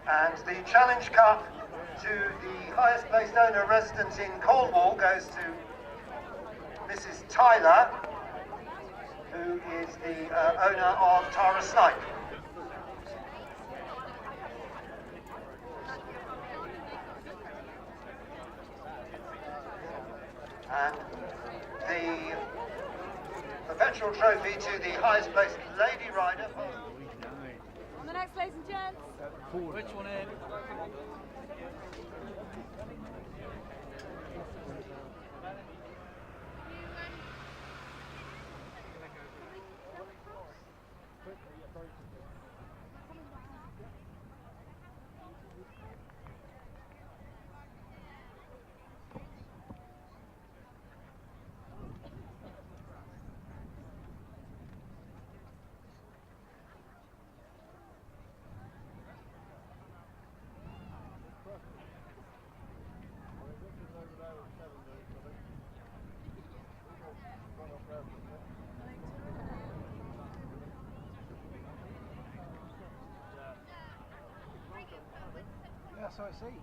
And the Challenge Cup to the highest placed owner resident in Cornwall goes to Mrs. Tyler, who is the owner of Tara Snipe. And the perpetual trophy to the highest placed lady rider. On the next, ladies and gents. Which one in? Yes, I see.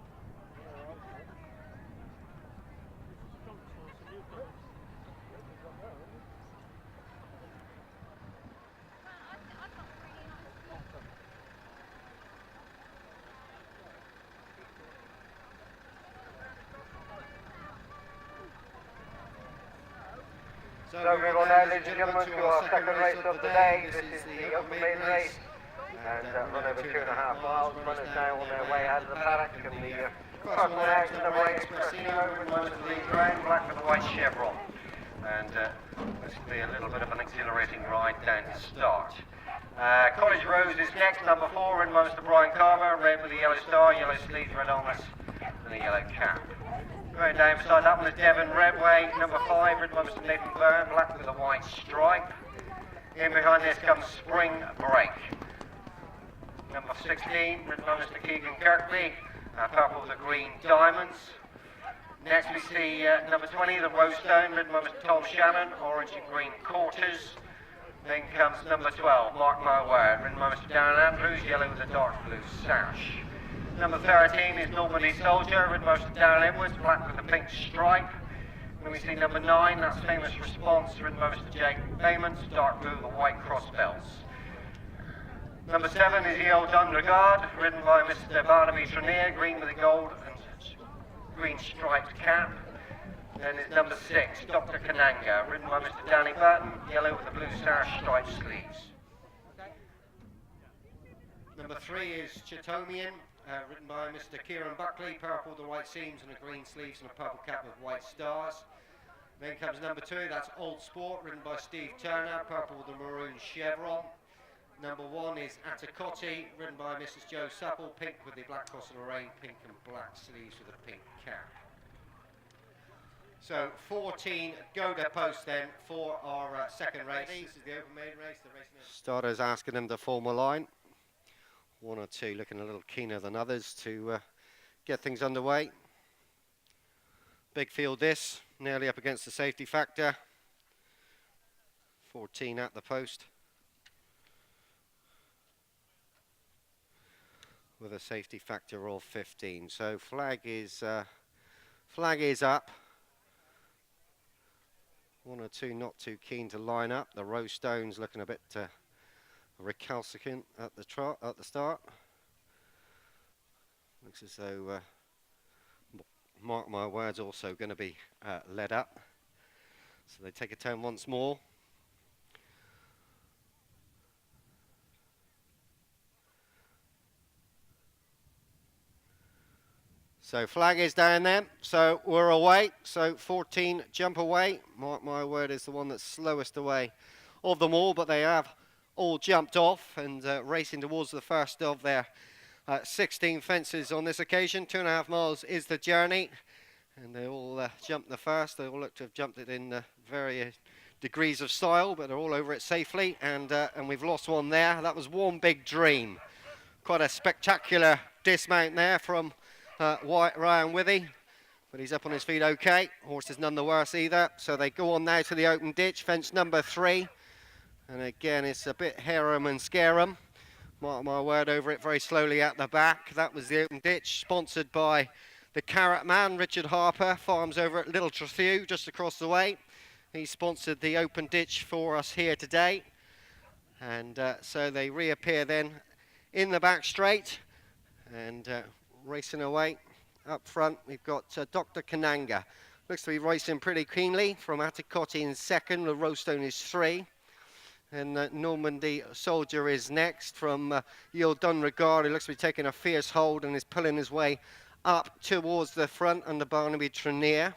So we will now, ladies and gentlemen, to our second race of the day. This is the open maiden race, and run over 2.5 miles. Runners now on their way out of the paddock, and the first one out is number 8, Expressino, in most of the brown, black with a white chevron. And this will be a little bit of an exhilarating ride down to start. Cottage Rose is next, number 4, in most of Brian Carver, red with a yellow star, yellow sleeves, red helmet, and a yellow cap. Going down beside that one is Devon Redway, number 5, ridden by Mr. Nathan Byrne, black with a white stripe. In behind this comes Spring Break. Number 16, ridden by Mr. Keegan Kirkby, purple with the green diamonds. Next we see number 20, the Rose Stone, ridden by Mr. Tom Shannon, orange and green quarters. Then comes number 12, Mark My Word, ridden by Mr. Darren Andrews, yellow with a dark blue sash. Number 13 is Normandy Soldier, ridden by Mr. Darren Edwards, black with a pink stripe. Then we see number 9, that's Famous Response, ridden by Mr. Jake Payments, dark blue with the white cross bells. Number 7 is the Old Regard, ridden by Mr. Barnaby Trenier, green with a gold and green striped cap. Then is number 6, Dr. Kananga, ridden by Mr. Danny Burton, yellow with the blue sash striped sleeves. Number 3 is Chitomian, ridden by Mr. Kieran Buckley, purple with the white seams and a green sleeves and a purple cap with white stars. Then comes number 2, that's Old Sport, ridden by Steve Turner, purple with the maroon chevron. Number 1 is Atacotti, ridden by Mrs. Joe Supple, pink with the black cross of Lorraine, pink and black sleeves with a pink cap. So 14 go-to posts then for our second race. This is the open maiden race. The race starters asking them to form a line. 1 or 2 looking a little keener than others to get things underway. Big field this, nearly up against the safety factor. 14 at the post. With a safety factor of 15. So flag is up. 1 or 2 not too keen to line up. The Rose Stone's looking a bit recalcitrant at the start. Looks as though Mark My Word's also going to be led up. So they take a turn once more. So flag is down there, so we're away, so 14 jump away. Mark My Word is the one that's slowest away of them all, but they have all jumped off and racing towards the first of their 16 fences on this occasion. 2.5 miles is the journey, and they all jumped the first. They all look to have jumped it in various degrees of style, but they're all over it safely, and we've lost one there. That was One Big Dream. Quite a spectacular dismount there from Ryan Withy, but he's up on his feet okay. Horse is none the worse either. So they go on now to the open ditch, fence number 3. And again, it's a bit harum and scarum. Mark my word over it very slowly at the back. That was the open ditch, sponsored by the Carrot Man, Richard Harper, farms over at Little Trethew, just across the way. He sponsored the open ditch for us here today. And so they reappear then in the back straight and racing away. Up front, we've got Dr. Kananga. Looks to be racing pretty keenly from Atikotti in second. The Rowstone is 3. And Normandy Soldier is next from Yield Dunregard, who looks to be taking a fierce hold and is pulling his way up towards the front under Barnaby Trenier.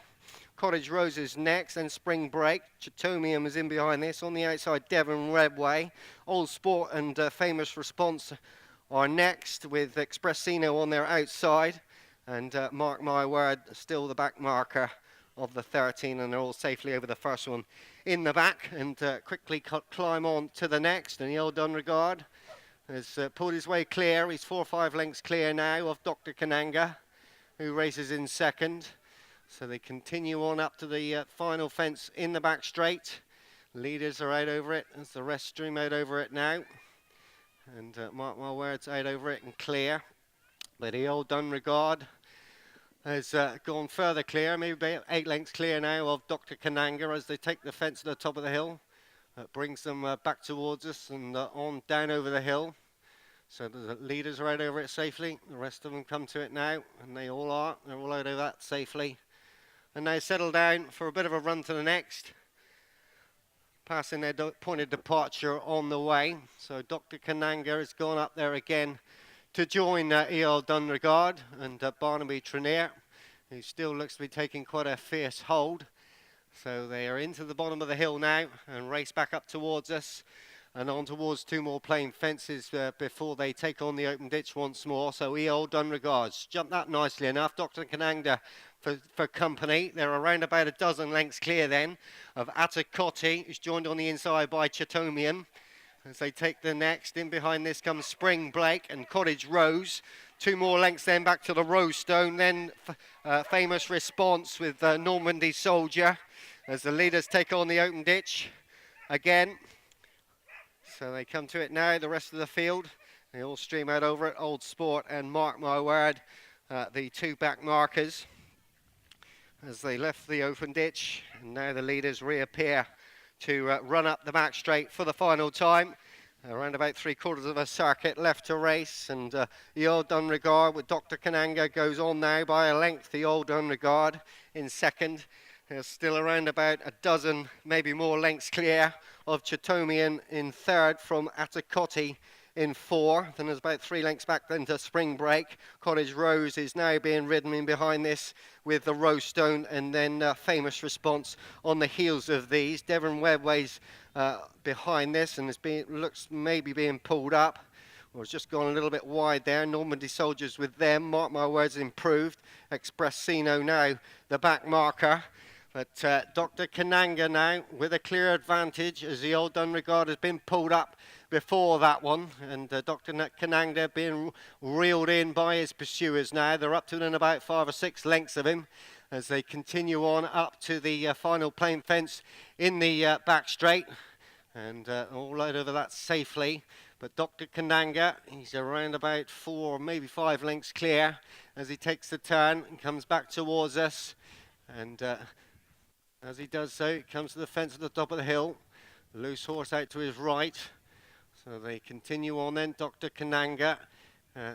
Cottage Rose is next, then Spring Break. Chatomium is in behind this. On the outside, Devon Redway. Old Sport and Famous Response are next, with Expressino on their outside. And Mark My Word, still the back marker of the 13, and they're all safely over the first one in the back, and quickly climb on to the next. And Yield Dunregard has pulled his way clear. He's 4 or 5 lengths clear now of Dr. Kananga, who races in second. So they continue on up to the final fence in the back straight. Leaders are out over it, as the rest stream out over it now. And Mark My Word's out over it and clear. But Yield Dunregard has gone further clear, maybe about 8 lengths clear now of Dr. Kananga as they take the fence to the top of the hill. That brings them back towards us and on down over the hill. So the leaders are out over it safely. The rest of them come to it now, and they all are. They're all out over that safely. And now settle down for a bit of a run to the next, passing their point of departure on the way. So Dr. Kananga has gone up there again to join Yield Dunregard and Barnaby Trenier, who still looks to be taking quite a fierce hold. So they are into the bottom of the hill now and race back up towards us and on towards 2 more plain fences before they take on the open ditch once more. So Yield Dunregard's jumped that nicely enough. Dr. Kananga for company. They're around about a dozen lengths clear then of Atikotti, who's joined on the inside by Chatomium. As they take the next, in behind this comes Spring Blake and Cottage Rose. 2 more lengths then back to the Rowstone, then Famous Response with Normandy Soldier as the leaders take on the open ditch again. So they come to it now, the rest of the field. They all stream out over it. Old Sport and Mark My Word, the 2 back markers, as they left the open ditch. And now the leaders reappear to run up the back straight for the final time. Around about 3/4 of a circuit left to race, and Yield Dunregard with Dr. Kananga goes on now by a length. The Yield Dunregard in second. There's still around about a dozen, maybe more lengths clear of Chatomian in third from Atikotti in 4. Then there's about 3 lengths back then to Spring Break. Cottage Rose is now being ridden in behind this with the Rowstone, and then Famous Response on the heels of these. Devon Webway's behind this and looks maybe being pulled up, or it's just gone a little bit wide there. Normandy Soldiers with them. Mark My Words improved. Expressino now the back marker. But Dr. Kananga now with a clear advantage, as the Yield Dunregard has been pulled up before that one, and Dr. Kananga being reeled in by his pursuers now. They're up to within about 5 or 6 lengths of him as they continue on up to the final plain fence in the back straight, and all out over that safely. But Dr. Kananga, he's around about 4, maybe 5 lengths clear as he takes the turn and comes back towards us. And as he does so, he comes to the fence at the top of the hill. Loose horse out to his right. So they continue on then. Dr. Kananga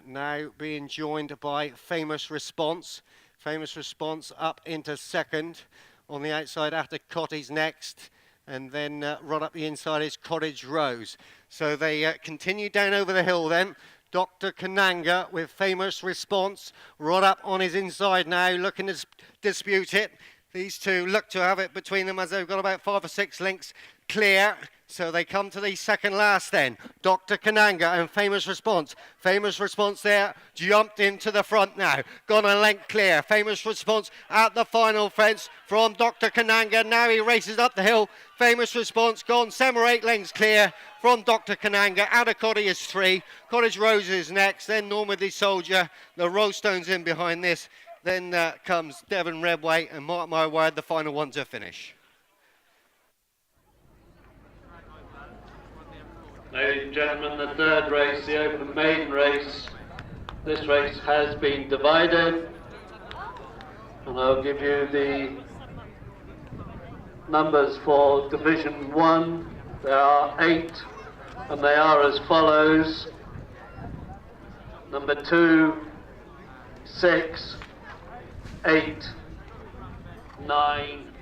now being joined by Famous Response. Famous Response up into second. On the outside, Atikotti's next. And then right up the inside is Cottage Rose. So they continue down over the hill then. Dr. Kananga with Famous Response right up on his inside now, looking to dispute it. These 2 look to have it between them as they've got about 5 or 6 lengths clear. So they come to the second last then. Dr. Kananga and Famous Response. Famous Response there, jumped into the front now. Gone a length clear. Famous Response at the final fence from Dr. Kananga. Now he races up the hill. Famous Response gone 7 or 8 lengths clear from Dr. Kananga. Atikotti is 3. Cottage Rose is next. Then Normandy Soldier. The Rowstone's in behind this. Then comes Devon Redway and Mark My Word, the final one to finish. Ladies and gentlemen, the third race, the Open Maiden Race. This race has been divided, and I'll give you the numbers for Division 1. There are 8, and they are as follows. Number 2, 6, 8, 9,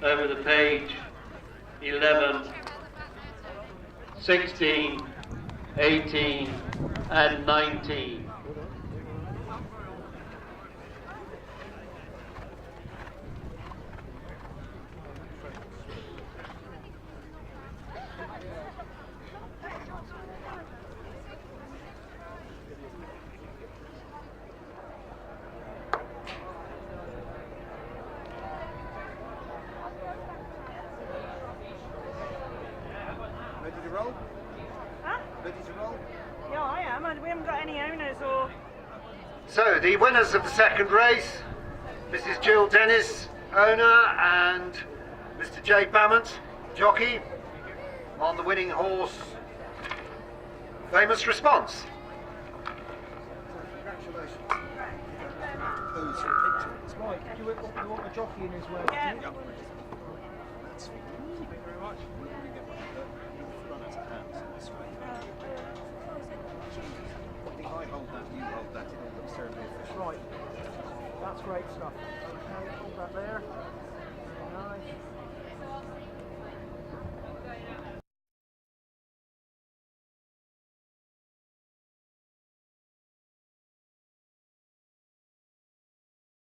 over the page, 11, 16, 18, and 19. Ready to roll? Huh? Ready to roll? Yeah, I am. We haven't got any owners or... So the winners of the second race, Mrs. Jill Dennis, owner, and Mr. Jay Bammont, jockey, on the winning horse, Famous Response. Congratulations. Pose for a picture. It's right. You want a jockey in as well? Yeah. Yep. That's fine. Thank you very much. We'll get one of the runners' hands this way. I think I hold that, you hold that. It all looks terribly official. Right. That's great stuff. Okay, hold that there.